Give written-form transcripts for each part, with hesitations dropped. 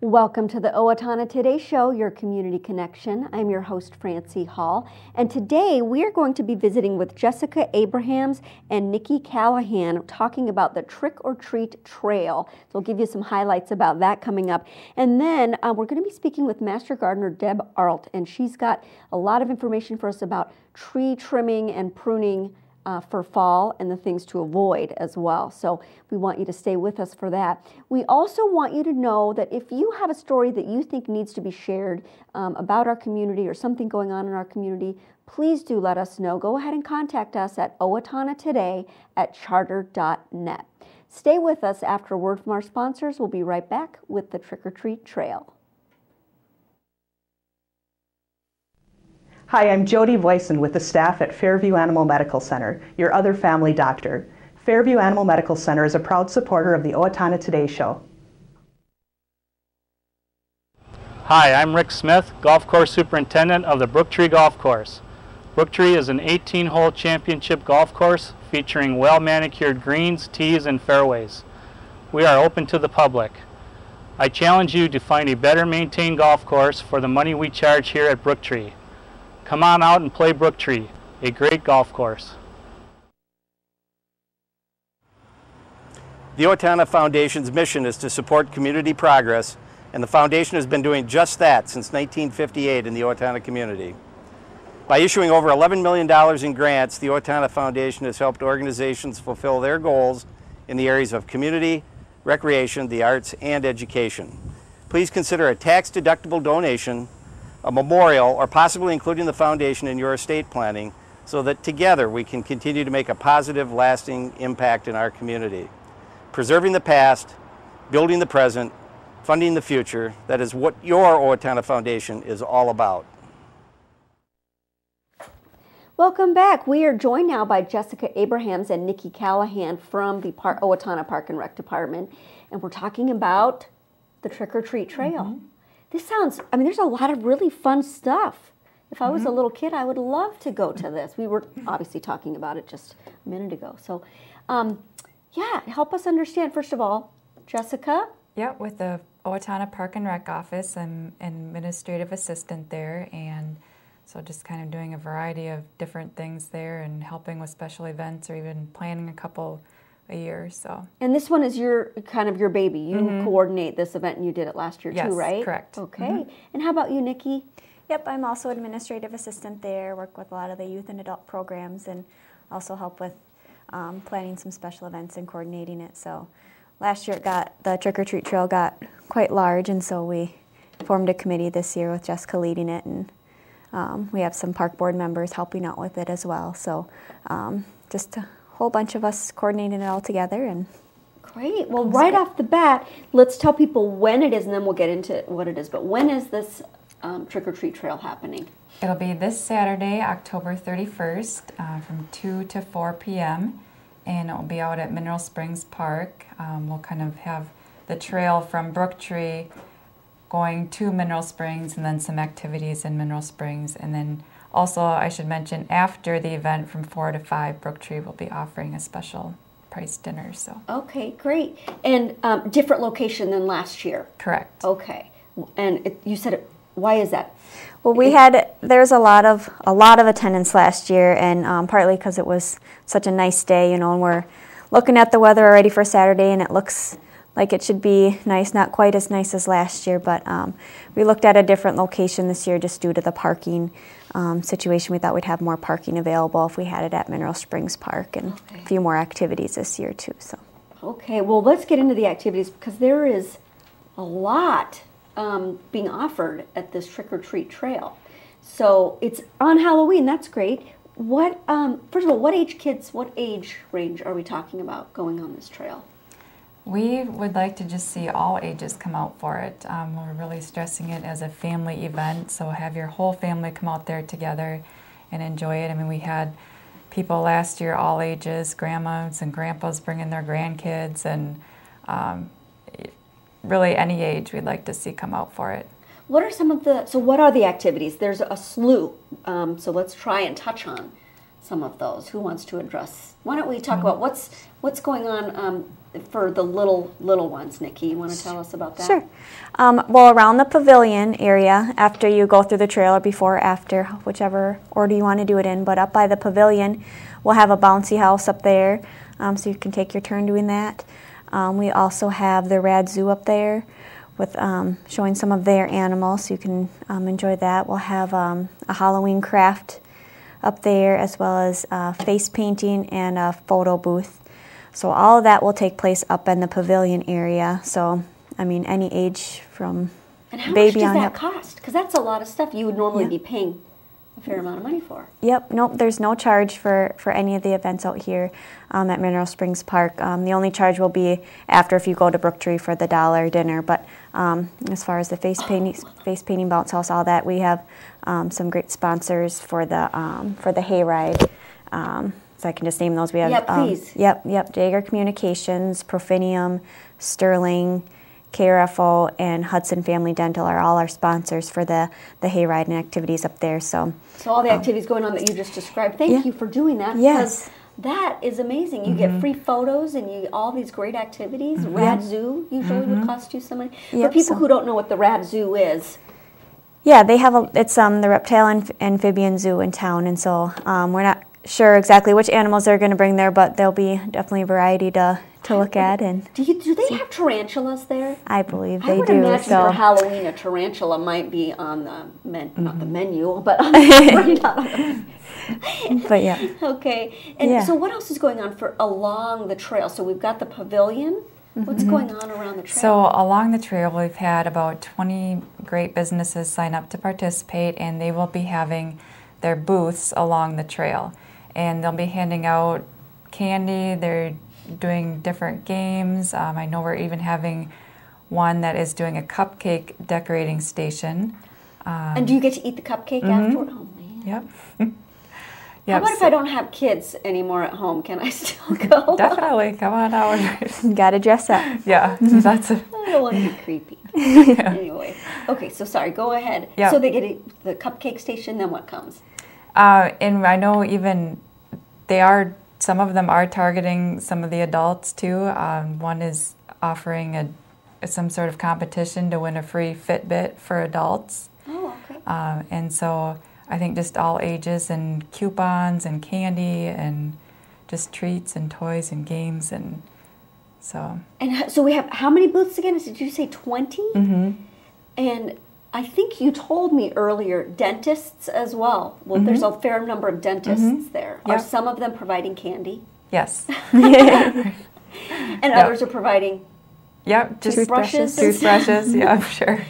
Welcome to the Owatonna Today Show, your community connection. I'm your host, Francy Hall, and today we are going to be visiting with Jessica Abrahams and Nikki Callahan talking about the Trick or Treat Trail. So we'll give you some highlights about that coming up. And then we're going to be speaking with Master Gardener Deb Arlt, and she's got a lot of information for us about tree trimming and pruning for fall and the things to avoid as well. So we want you to stay with us for that. We also want you to know that if you have a story that you think needs to be shared about our community or something going on in our community, please do let us know. Go ahead and contact us at owatonnatoday@charter.net. Stay with us after a word from our sponsors. We'll be right back with the Trick or Treat Trail. Hi, I'm Jody Voisin with the staff at Fairview Animal Medical Center, your other family doctor. Fairview Animal Medical Center is a proud supporter of the Owatonna Today Show. Hi, I'm Rick Smith, Golf Course Superintendent of the Brooktree Golf Course. Brooktree is an 18-hole championship golf course featuring well-manicured greens, tees, and fairways. We are open to the public. I challenge you to find a better maintained golf course for the money we charge here at Brooktree. Come on out and play Brooktree, a great golf course. The Owatonna Foundation's mission is to support community progress, and the foundation has been doing just that since 1958 in the Owatonna community. By issuing over $11 million in grants, the Owatonna Foundation has helped organizations fulfill their goals in the areas of community, recreation, the arts, and education. Please consider a tax-deductible donation, a memorial, or possibly including the foundation in your estate planning so that together we can continue to make a positive, lasting impact in our community. Preserving the past, building the present, funding the future, that is what your Owatonna Foundation is all about. Welcome back. We are joined now by Jessica Abrahams and Nikki Callahan from the Owatonna Park and Rec Department, and we're talking about the Trick or Treat Trail. Mm-hmm. This sounds, I mean, there's a lot of really fun stuff. If I was a little kid, I would love to go to this. We were obviously talking about it just a minute ago. So, yeah, help us understand, first of all, Jessica? Yeah, with the Owatonna Park and Rec office, I'm administrative assistant there, and so just kind of doing a variety of different things there and helping with special events or even planning a couple a year. So. And this one is your kind of your baby. You coordinate this event, and you did it last year too, right? Yes, correct. Okay. And how about you, Nikki? Yep, I'm also administrative assistant there, work with a lot of the youth and adult programs, and also help with planning some special events and coordinating it. So last year the Trick or Treat Trail got quite large, and so we formed a committee this year with Jessica leading it, and we have some park board members helping out with it as well. So just a whole bunch of us coordinating it all together. And great. Well, right off the bat, let's tell people when it is, and then we'll get into what it is. But when is this Trick or Treat Trail happening? It'll be this Saturday, October 31st, from 2 to 4 p.m., and it'll be out at Mineral Springs Park. We'll kind of have the trail from Brooktree going to Mineral Springs, and then some activities in Mineral Springs, and then also, I should mention, after the event from 4 to 5, Brooktree will be offering a special price dinner. So. Okay, great. And different location than last year? Correct. Okay. And you said it, why is that? Well, there's a lot of attendance last year, and partly because it was such a nice day, and we're looking at the weather already for Saturday, and it looks like it should be nice, not quite as nice as last year, but we looked at a different location this year just due to the parking situation. We thought we'd have more parking available if we had it at Mineral Springs Park, and a few more activities this year too. So. Okay, well, let's get into the activities because there is a lot being offered at this Trick or Treat Trail. So it's on Halloween. That's great. What first of all, what age range are we talking about going on this trail? We would like to just see all ages come out for it. We're really stressing it as a family event, so have your whole family come out there together and enjoy it. I mean, we had people last year, all ages, grandmas and grandpas bringing their grandkids, and really any age we'd like to see come out for it. What are some of the, so what are the activities? There's a slew, so let's try and touch on some of those? Who wants to address? Why don't we talk about what's going on for the little ones, Nikki? You want to tell us about that? Sure. Well, around the pavilion area, after you go through the trail, or before or after, whichever order you want to do it in, but up by the pavilion, we'll have a bouncy house up there, so you can take your turn doing that. We also have the Rad Zoo up there with showing some of their animals, so you can enjoy that. We'll have a Halloween craft up there, as well as face painting and a photo booth. So all of that will take place up in the pavilion area. So, I mean, any age from and how baby much on does that up. cost? Because that's a lot of stuff you would normally be paying a fair amount of money for. Yep, nope, there's no charge for any of the events out here at Mineral Springs Park. The only charge will be after if you go to Brooktree for the $1 dinner. But as far as the face painting, bounce house, all that, we have some great sponsors for the hayride. So I can just name those. We have please. Yep, Jaeger Communications, Profinium, Sterling, KRFO, and Hudson Family Dental are all our sponsors for the hayride and activities up there. So all the activities going on that you just described. Thank you for doing that. Yes. Because that is amazing. You get free photos and all these great activities. Rad Zoo usually would cost you some money. For people who don't know what the Rad Zoo is. Yeah, they have it's the reptile and amphibian zoo in town, and so we're not sure exactly which animals they're going to bring there, but there'll be definitely a variety to look at. And do they have tarantulas there? I believe I they would do. imagine So for Halloween a tarantula might be on the not the menu, but on the but yeah. Okay. And so what else is going on along the trail? So we've got the pavilion. What's going on around the trail? So along the trail, we've had about 20 great businesses sign up to participate, and they will be having their booths along the trail. And they'll be handing out candy. They're doing different games. I know we're even having one that is doing a cupcake decorating station. And do you get to eat the cupcake afterward? Oh, man. Yep. How about if I don't have kids anymore at home? Can I still go? Definitely. Come on out. Got to dress up. Yeah. That's it. I don't want to be creepy. Anyway. Okay, so sorry. Go ahead. Yep. So they get the cupcake station, then what comes? And I know even some of them are targeting some of the adults too. One is offering some sort of competition to win a free Fitbit for adults. Oh, okay. And so I think just all ages, and coupons and candy and just treats and toys and games, and so. And so we have how many booths again? Did you say 20? Mm-hmm. And I think you told me earlier, dentists as well. Well, there's a fair number of dentists there. Yep. Are some of them providing candy? Yes. And others are providing just toothbrushes? Yeah, I'm sure.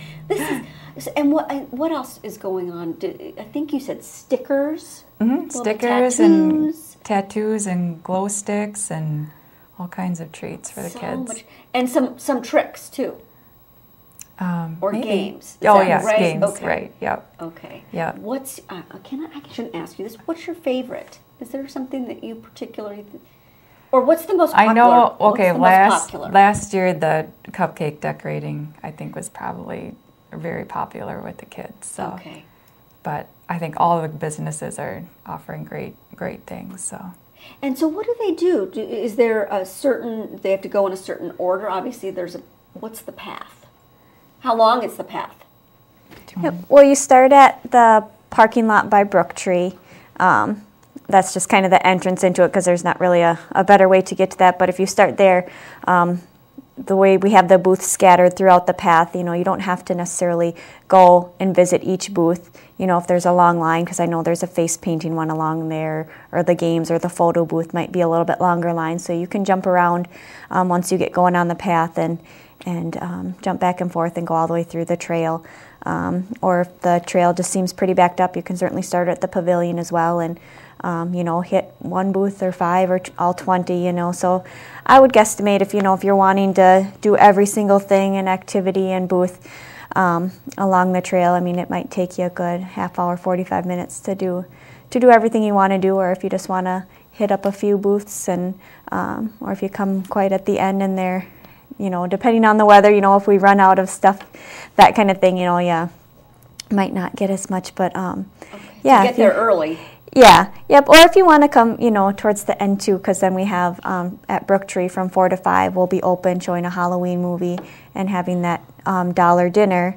And what else is going on? I think you said stickers. Stickers and tattoos and glow sticks and all kinds of treats for the kids. Much. And some tricks too. Or maybe. Games. Yes, right? games. Okay. Right. Yep. Okay. Yeah. What's I shouldn't ask you this. What's your favorite? Is there something that you particularly, or what's the most popular? I know. Okay. Most popular? Last year the cupcake decorating I think was probably very popular with the kids. So. Okay. But I think all the businesses are offering great things. So. And so what do they do? Is there they have to go in a certain order? Obviously what's the path? How long is the path? Well, you start at the parking lot by Brooktree. That's just kind of the entrance into it because there's not really a better way to get to that. But if you start there, the way we have the booths scattered throughout the path, you don't have to necessarily go and visit each booth, if there's a long line, because I know there's a face painting one along there, or the games or the photo booth might be a little bit longer line, so you can jump around once you get going on the path and jump back and forth and go all the way through the trail. Or if the trail just seems pretty backed up, you can certainly start at the pavilion as well and hit one booth or 5 or all 20, So I would guesstimate if you're wanting to do every single thing and activity and booth along the trail, it might take you a good half hour, 45 minutes to do everything you want to do, or if you just want to hit up a few booths and or if you come quite at the end and they're, depending on the weather, if we run out of stuff, that kind of thing, might not get as much, but get there early. Yeah, yep. Or if you want to come, towards the end too, because then we have at Brooktree from 4 to 5, we'll be open showing a Halloween movie and having that dollar dinner,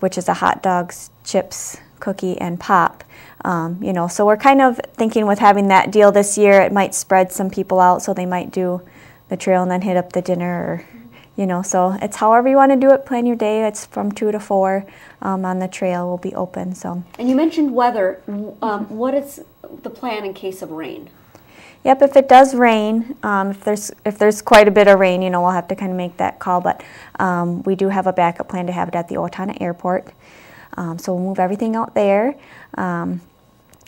which is a hot dogs, chips, cookie, and pop. So we're kind of thinking with having that deal this year, it might spread some people out, so they might do the trail and then hit up the dinner, or, so it's however you want to do it. Plan your day. It's from 2 to 4 on the trail. Will be open. So. And you mentioned weather. What is the plan in case of rain? Yep. If it does rain, if there's quite a bit of rain, we'll have to kind of make that call. But we do have a backup plan to have it at the Owatonna Airport. So we'll move everything out there.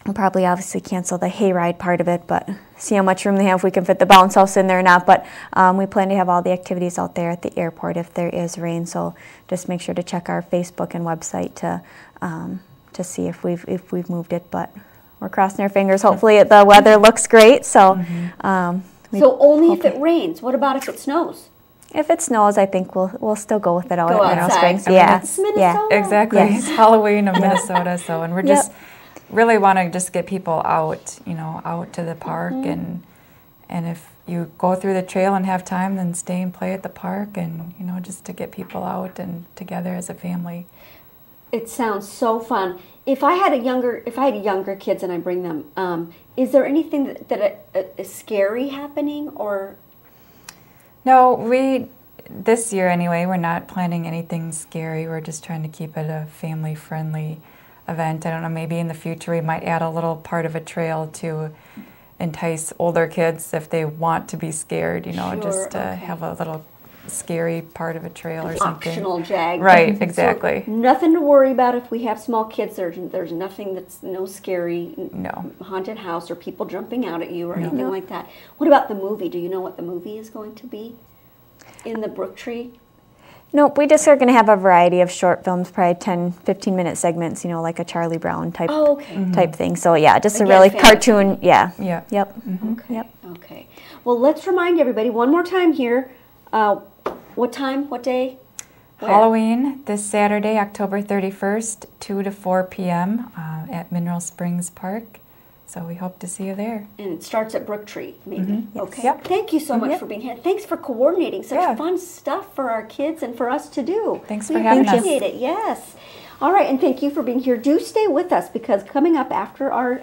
We'll probably obviously cancel the hayride part of it, but see how much room they have, if we can fit the bounce house in there or not. But we plan to have all the activities out there at the airport if there is rain. So just make sure to check our Facebook and website to see if we've moved it. But we're crossing our fingers. Hopefully the weather looks great. So so only if it rains. What about if it snows? If it snows, I think we'll still go with it out Go at Mineral outside. Springs. Yeah, It's Minnesota. Yeah, exactly. Yes. It's Halloween in Minnesota, so and we're just really want to just get people out, out to the park, and if you go through the trail and have time, then stay and play at the park, and just to get people out and together as a family. It sounds so fun. If I had younger kids and I bring them, is there anything that is scary happening or? No, this year anyway, we're not planning anything scary. We're just trying to keep it a family-friendly event. I don't know, maybe in the future we might add a little part of a trail to entice older kids if they want to be scared, just to have a little scary part of a trail or something. Optional jag. Right, exactly. So nothing to worry about if we have small kids. There's nothing that's scary haunted house or people jumping out at you or anything like that. What about the movie? Do you know what the movie is going to be in the Brooktree? Nope, we just are going to have a variety of short films, probably 10, 15-minute segments, like a Charlie Brown type type thing. So yeah, just a really cartoon, Yeah. Yep. Okay. Yep. Okay. Well, let's remind everybody one more time here. What time? What day? Where? Halloween this Saturday, October 31st, 2 to 4 p.m. At Mineral Springs Park. So we hope to see you there. And it starts at Brooktree, maybe. Yes. Okay. Yep. Thank you so much for being here. Thanks for coordinating such fun stuff for our kids and for us to do. Thanks for having us. We appreciate it. Yes. All right, and thank you for being here. Do stay with us because coming up after our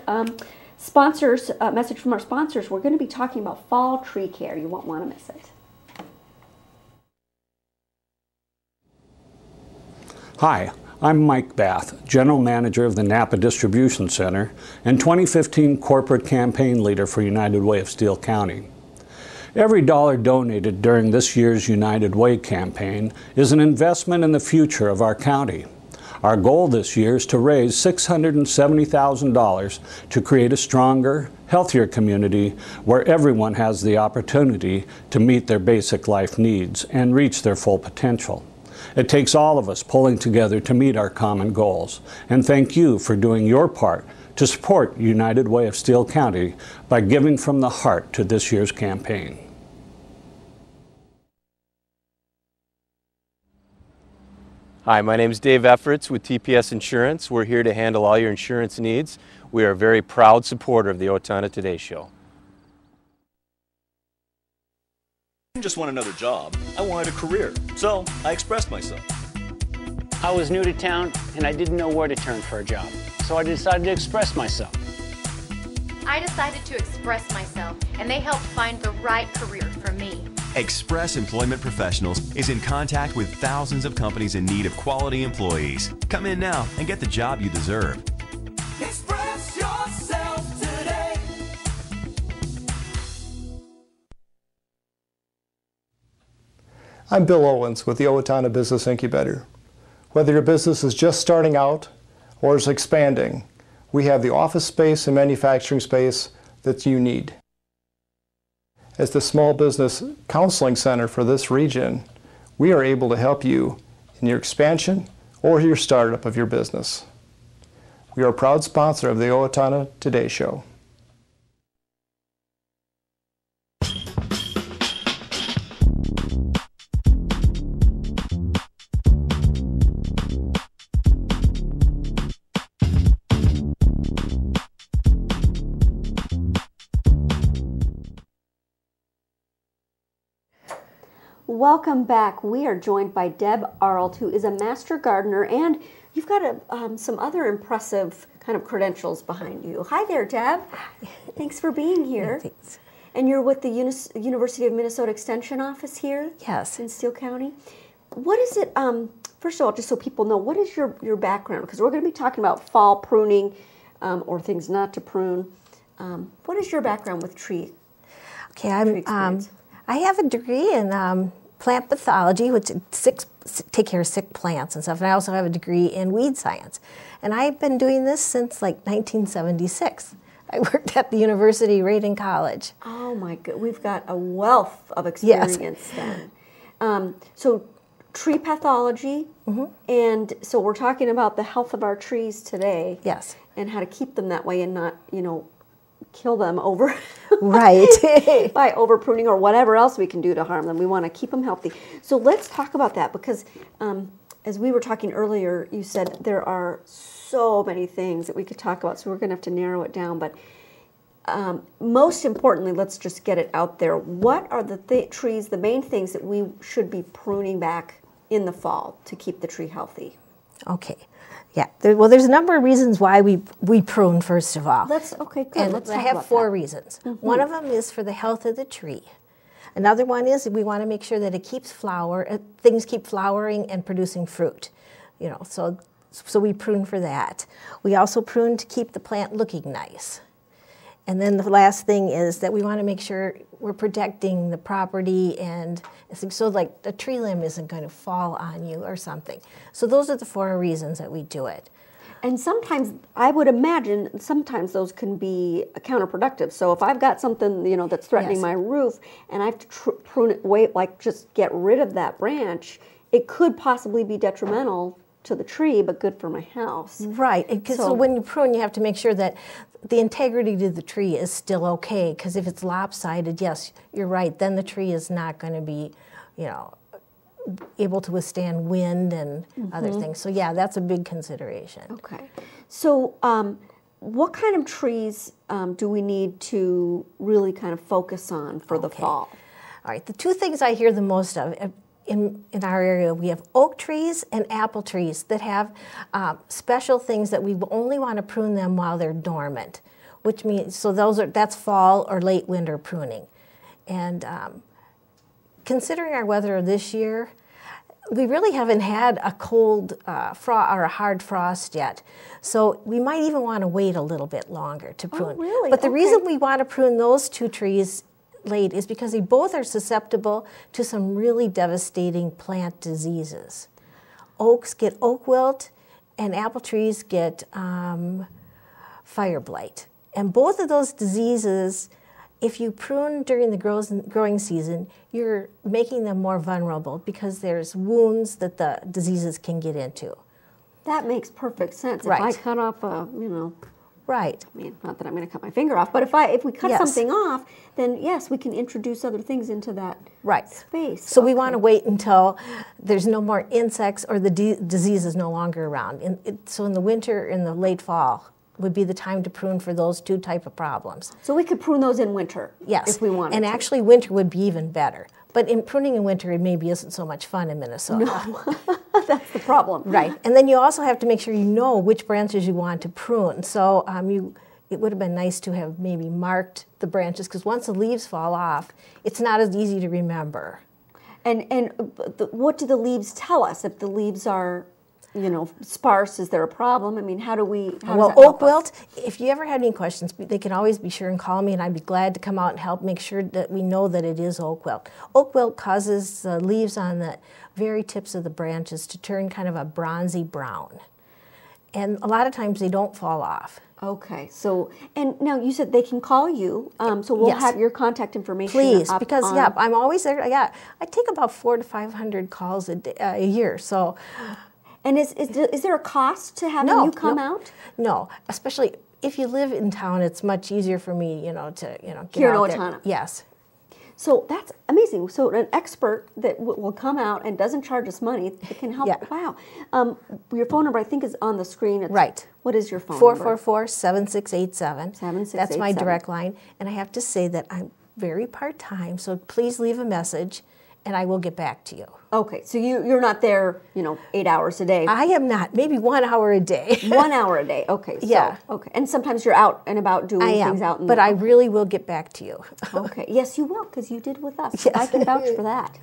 sponsors, message from our sponsors, we're going to be talking about fall tree care. You won't want to miss it. Hi, I'm Mike Bath, General Manager of the Napa Distribution Center and 2015 Corporate Campaign Leader for United Way of Steele County. Every dollar donated during this year's United Way campaign is an investment in the future of our county. Our goal this year is to raise $670,000 to create a stronger, healthier community where everyone has the opportunity to meet their basic life needs and reach their full potential. It takes all of us pulling together to meet our common goals. And thank you for doing your part to support United Way of Steele County by giving from the heart to this year's campaign. Hi, my name is Dave Efforts with TPS Insurance. We're here to handle all your insurance needs. We are a very proud supporter of the Owatonna Today Show. I didn't just want another job, I wanted a career, so I expressed myself. I was new to town and I didn't know where to turn for a job, so I decided to express myself. I decided to express myself, and they helped find the right career for me. Express Employment Professionals is in contact with thousands of companies in need of quality employees. Come in now and get the job you deserve. Express yourself today. I'm Bill Owens with the Owatonna Business Incubator. Whether your business is just starting out or is expanding, we have the office space and manufacturing space that you need. As the Small Business Counseling Center for this region, we are able to help you in your expansion or your startup of your business. We are a proud sponsor of the Owatonna Today Show. Welcome back. We are joined by Deb Arlt, who is a master gardener, and you've got some other impressive kind of credentials behind you. Hi there, Deb. Thanks for being here. Thanks. And you're with the University of Minnesota Extension Office here? Yes. In Steele County. What is it, first of all, just so people know, what is your background? Because we're going to be talking about fall pruning or things not to prune. What is your background with tree? Okay, I have a degree in plant pathology, which take care of sick plants and stuff. And I also have a degree in weed science. And I've been doing this since like 1976. I worked at the university right in college. Oh my God, we've got a wealth of experience then. So tree pathology, and so we're talking about the health of our trees today. Yes. And how to keep them that way and not, kill them over right by over pruning or whatever else we can do to harm them. We want to keep them healthy. So let's talk about that, because as we were talking earlier, you said there are so many things that we could talk about, so we're going to have to narrow it down. But most importantly, let's just get it out there. What are the trees, the main things that we should be pruning back in the fall to keep the tree healthy? Okay. Yeah. There's a number of reasons why we prune, first of all. Okay, good. And let's I talk have about 4 that. reasons. One of them is for the health of the tree. Another one is we want to make sure that it keeps things keep flowering and producing fruit. So we prune for that. We also prune to keep the plant looking nice. And then the last thing is that we want to make sure we're protecting the property, and so like the tree limb isn't going to fall on you or something. So those are the 4 reasons that we do it. And sometimes, I would imagine, sometimes those can be counterproductive. So if I've got something, that's threatening my roof, and I have to prune it, just get rid of that branch, it could possibly be detrimental to the tree, but good for my house. Right. So when you prune, you have to make sure that the integrity to the tree is still okay, because if it's lopsided, yes, you're right, then the tree is not going to be, able to withstand wind and other things. So yeah, that's a big consideration. Okay. So what kind of trees do we need to really kind of focus on for the fall? All right. The 2 things I hear the most of in our area, we have oak trees and apple trees that have special things that we only want to prune them while they're dormant, which means, so that's fall or late winter pruning. And considering our weather this year, we really haven't had a cold or a hard frost yet. So we might even want to wait a little bit longer to prune. Oh, really? But the reason we want to prune those 2 trees late is because they both are susceptible to some really devastating plant diseases. Oaks get oak wilt, and apple trees get fire blight. And both of those diseases, if you prune during the growing season, you're making them more vulnerable because there's wounds that the diseases can get into. That makes perfect sense. Right. If I cut off right. I mean, not that I'm going to cut my finger off, but if we cut something off, then yes, we can introduce other things into that space. So we want to wait until there's no more insects or the disease is no longer around. So in the winter, in the late fall, would be the time to prune for those 2 type of problems. So we could prune those in winter, yes, if we wanted and to. Actually, winter would be even better. But in pruning in winter, it maybe isn't so much fun in Minnesota. No, that's the problem. Right, and then you also have to make sure you know which branches you want to prune. So it would have been nice to have maybe marked the branches, because once the leaves fall off, it's not as easy to remember. And what do the leaves tell us? If the leaves are, sparse, is there a problem? I mean, how does that oak wilt, if you ever had any questions, they can always be sure and call me, and I'd be glad to come out and help make sure that we know that it is oak wilt. Oak wilt causes the leaves on the very tips of the branches to turn kind of a bronzy brown. And a lot of times they don't fall off. Okay, so, and now you said they can call you, so we'll have your contact information. Please, because I'm always there. Yeah, I take about 400 to 500 calls a year, so. And is there a cost to having you come out? No, especially if you live in town, it's much easier for me, to get here in out Owatonna. there. Yes. So that's amazing. So an expert that will come out and doesn't charge us money, it can help. Yeah. Wow. Your phone number, I think, is on the screen. Right. What is your phone number? 444-7687. 7687. That's my direct line. And I have to say that I'm very part-time, so please leave a message, and I will get back to you. Okay, so you're not there, 8 hours a day. I am not. Maybe 1 hour a day. 1 hour a day. Okay. So, yeah. Okay, and sometimes you're out and about doing things out in but I really will get back to you. Okay. Yes, you will, because you did with us. Yes. I can vouch for that.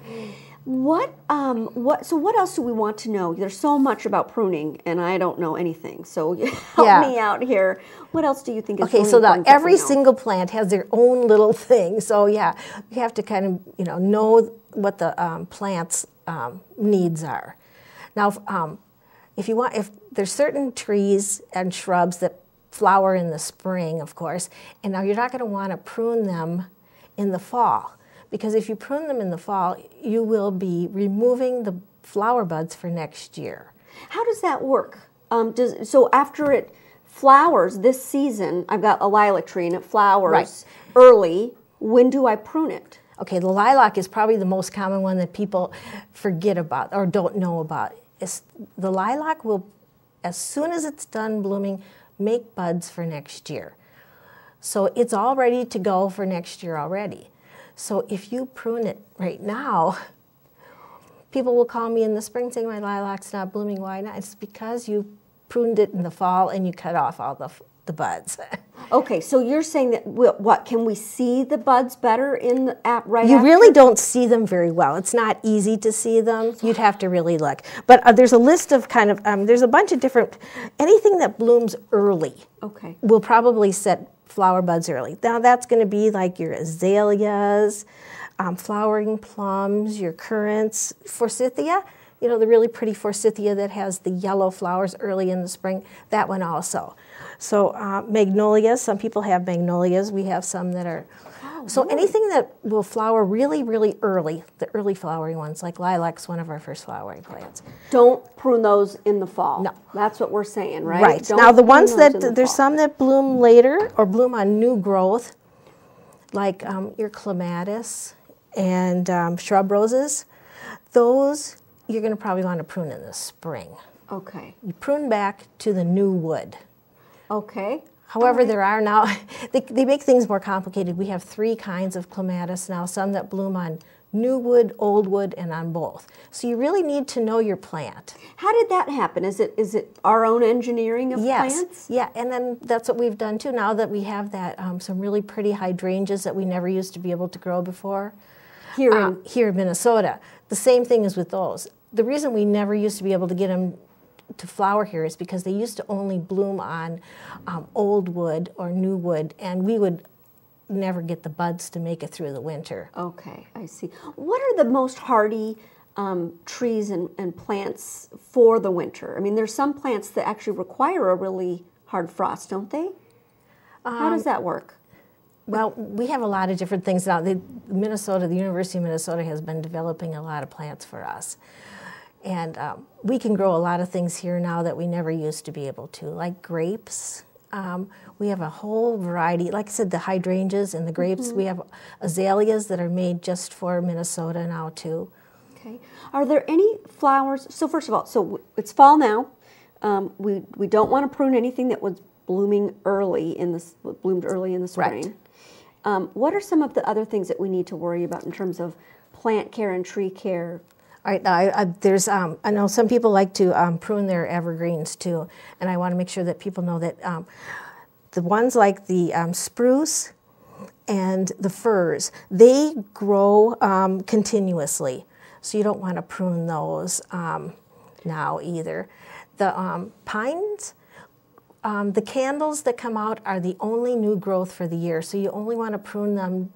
What else do we want to know? There's so much about pruning, and I don't know anything. So help me out here. What else do you think is really important to every know? single plant has their own little thing. So yeah, you have to kind of know what the plant's needs are. Now, if there's certain trees and shrubs that flower in the spring, of course, and now you're not going to want to prune them in the fall. Because if you prune them in the fall, you will be removing the flower buds for next year. How does that work? So after it flowers this season, I've got a lilac tree and it flowers early. When do I prune it? Okay, the lilac is probably the most common one that people forget about or don't know about. The lilac will, as soon as it's done blooming, make buds for next year. So it's all ready to go for next year already. So if you prune it right now, people will call me in the spring saying my lilac's not blooming. Why not? It's because you pruned it in the fall and you cut off all the buds. Okay, so you're saying that what can we see the buds better in the app right You after? really don't see them very well. It's not easy to see them. You'd have to really look. But there's a list of there's a bunch of different, anything that blooms early will probably set flower buds early. Now that's going to be like your azaleas, flowering plums, your currants, forsythia, the really pretty forsythia that has the yellow flowers early in the spring, that one also. So magnolias, some people have magnolias. We have some that are, anything that will flower really, really early, the early flowering ones, like lilac's one of our first flowering plants. Don't prune those in the fall. No. That's what we're saying, right? Right. Don't now the prune ones those in that, the there's fall. some that bloom later or bloom on new growth, like your clematis and shrub roses. Those you're going to probably want to prune in the spring. Okay. You prune back to the new wood. Okay. However, there are now, they make things more complicated. We have 3 kinds of clematis now, some that bloom on new wood, old wood, and on both. So you really need to know your plant. How did that happen? Is it our own engineering of plants? Yeah, and then that's what we've done too. Now that we have that, some really pretty hydrangeas that we never used to be able to grow before. Here in Minnesota. The same thing is with those. The reason we never used to be able to get them to flower here is because they used to only bloom on old wood or new wood, and we would never get the buds to make it through the winter. Okay, I see. What are the most hardy trees and plants for the winter? I mean, there's some plants that actually require a really hard frost, don't they? How does that work? Well, we have a lot of different things now. The University of Minnesota has been developing a lot of plants for us. And we can grow a lot of things here now that we never used to be able to, like grapes. We have a whole variety. Like I said, the hydrangeas and the grapes. We have azaleas that are made just for Minnesota now, too. Okay. Are there any flowers? So first of all, so it's fall now. We don't want to prune anything that was blooming early bloomed early in the spring. Right. What are some of the other things that we need to worry about in terms of plant care and tree care? All right, I know some people like to prune their evergreens too, and I want to make sure that people know that the ones like the spruce and the firs, they grow continuously, so you don't want to prune those now either. The pines, the candles that come out are the only new growth for the year, so you only want to prune them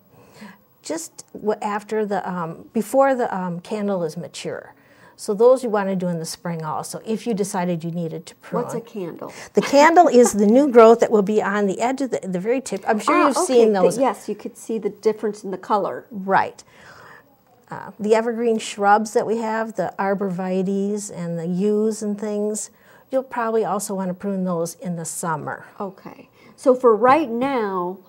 just after before the candle is mature. So those you want to do in the spring also, if you decided you needed to prune. What's a candle? The candle is the new growth that will be on the edge of the very tip. I'm sure you've seen those. Yes, you could see the difference in the color. Right. The evergreen shrubs that we have, the arborvitaes and the yews and things, you'll probably also want to prune those in the summer. Okay. So for right now,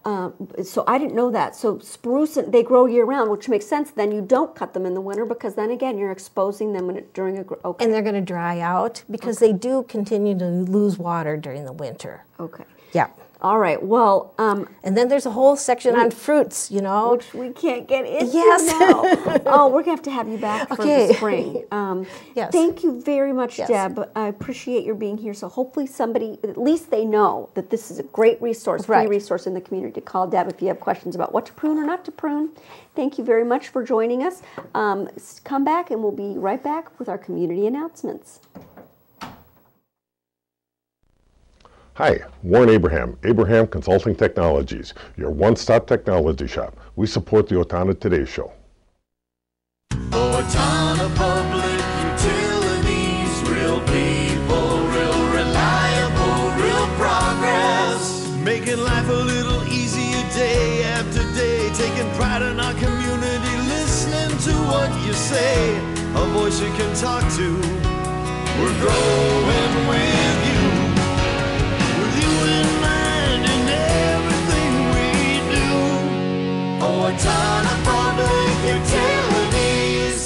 so I didn't know that. So spruce, they grow year round, which makes sense. Then you don't cut them in the winter because then again you're exposing them during a. Okay. And they're going to dry out because they do continue to lose water during the winter. Okay. Yeah. All right. Well, and then there's a whole section on fruits, you know, which we can't get into yes. now. Oh, we're gonna have you back for the spring. Yes. Thank you very much, Yes. Deb. I appreciate your being here. So hopefully somebody, at least they know that this is a great resource, free resource in the community to call Deb if you have questions about what to prune or not to prune. Thank you very much for joining us. Come back and we'll be right back with our community announcements. Hi, Warren Abraham, Abraham Consulting Technologies, your one-stop technology shop. We support the Owatonna Today Show. Owatonna Public Utilities, real people, real reliable, real progress. Making life a little easier day after day, taking pride in our community, listening to what you say, a voice you can talk to. We're growing with you. Owatonna Public Utilities.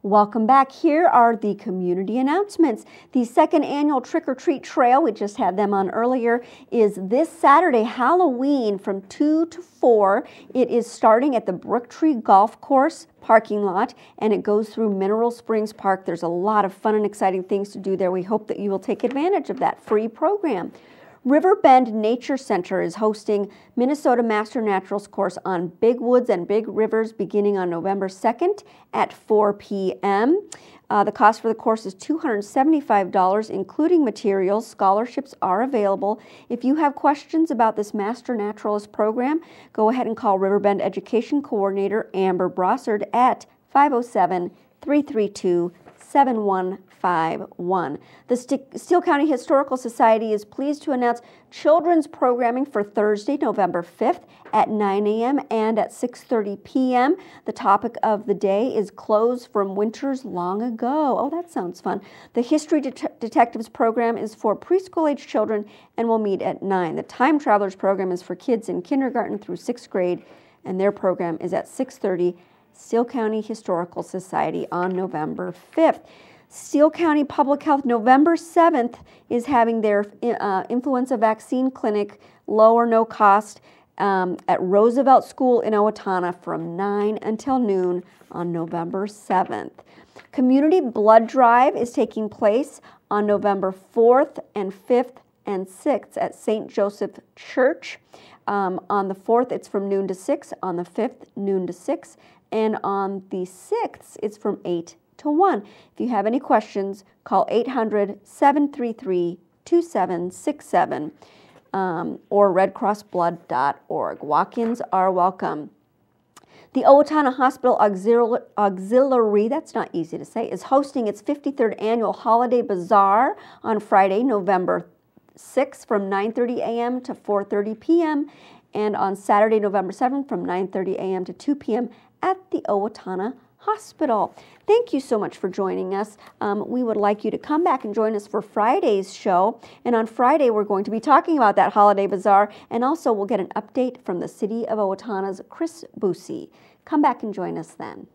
Welcome back. Here are the community announcements. The second annual Trick or Treat Trail, we just had them on earlier, is this Saturday, Halloween, from 2 to 4. It is starting at the Brooktree Golf Course parking lot, and it goes through Mineral Springs Park. There's a lot of fun and exciting things to do there. We hope that you will take advantage of that free program. Riverbend Nature Center is hosting Minnesota Master Naturals course on big woods and big rivers beginning on November 2nd at 4 p.m. The cost for the course is $275, including materials. Scholarships are available. If you have questions about this Master Naturalist program, go ahead and call Riverbend Education Coordinator Amber Brossard at 507-332-7151. The Steele County Historical Society is pleased to announce children's programming for Thursday, November 5th at 9 a.m. and at 6:30 p.m. The topic of the day is Clothes from Winters Long Ago. Oh, that sounds fun. The History Detectives program is for preschool-age children and will meet at 9. The Time Travelers program is for kids in kindergarten through 6th grade, and their program is at 6:30. Steele County Historical Society on November 5th. Steele County Public Health, November 7th, is having their influenza vaccine clinic, low or no cost, at Roosevelt School in Owatonna from 9 until noon on November 7th. Community Blood Drive is taking place on November 4th and 5th and 6th at St. Joseph Church. On the 4th, it's from noon to 6. On the 5th, noon to 6. And on the 6th, it's from 8 to 1. If you have any questions, call 800-733-2767 or redcrossblood.org. Walk-ins are welcome. The Owatonna Hospital Auxiliary, that's not easy to say, is hosting its 53rd annual Holiday Bazaar on Friday, November 6th from 9:30 a.m. to 4:30 p.m. and on Saturday, November 7th from 9:30 a.m. to 2 p.m. at the Owatonna Hospital. Thank you so much for joining us. We would like you to come back and join us for Friday's show. And on Friday, we're going to be talking about that Holiday Bazaar, and also we'll get an update from the City of Owatonna's Chris Boosie. Come back and join us then.